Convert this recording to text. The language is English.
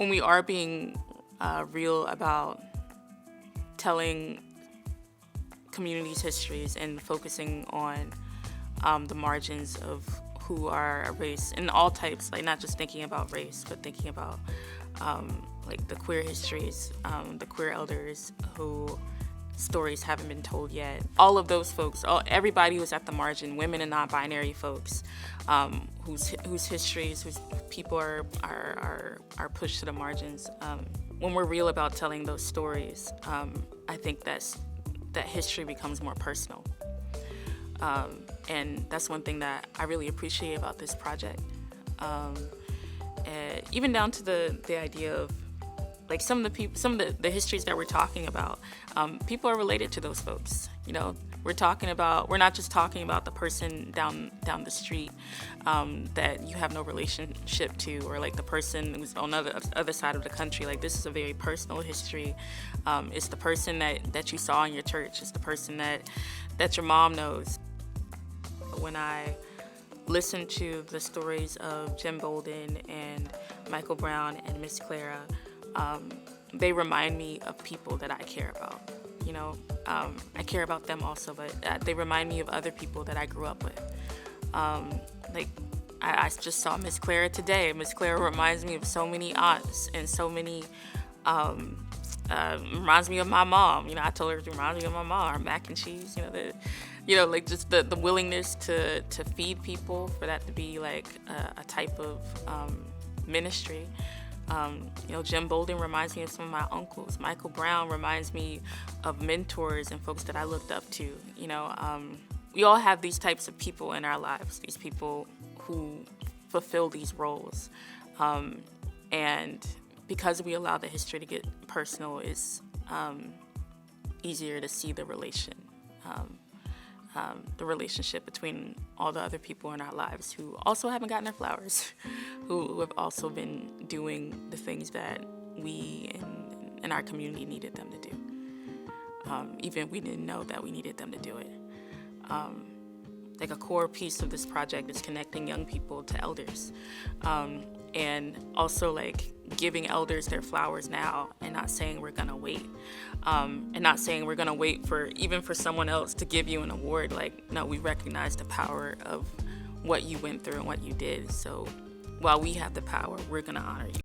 when we are being real about telling communities' histories and focusing on the margins of who are a race in all types, like not just thinking about race, but thinking about like the queer histories, the queer elders who stories haven't been told yet. All of those folks, everybody who's at the margin, women and non-binary folks, whose histories, whose people are pushed to the margins. When we're real about telling those stories, I think that history becomes more personal. And that's one thing that I really appreciate about this project. And even down to the idea of like some of the histories that we're talking about, people are related to those folks. You know, we're not just talking about the person down the street that you have no relationship to, or like the person who's on the other side of the country. Like, this is a very personal history. It's the person that you saw in your church. It's the person that your mom knows. When I listen to the stories of Jim Bolden and Michael Brown and Miss Clara, they remind me of people that I care about. You know, I care about them also, but they remind me of other people that I grew up with. Like, I just saw Miss Clara today. Miss Clara reminds me of so many aunts and so many, reminds me of my mom. You know, I told her it reminds me of my mom, our mac and cheese, like just the willingness to feed people, for that to be like a type of ministry. Jim Bolden reminds me of some of my uncles. Michael Brown reminds me of mentors and folks that I looked up to. We all have these types of people in our lives, these people who fulfill these roles. And because we allow the history to get personal, it's easier to see the relationship between all the other people in our lives who also haven't gotten their flowers, who have also been doing the things that we in our community needed them to do. Even if we didn't know that we needed them to do it. Like, a core piece of this project is connecting young people to elders. And also like giving elders their flowers now, and not saying we're gonna wait, and not saying we're gonna wait for someone else to give you an award. Like, no, we recognize the power of what you went through and what you did. So while we have the power, we're gonna honor you.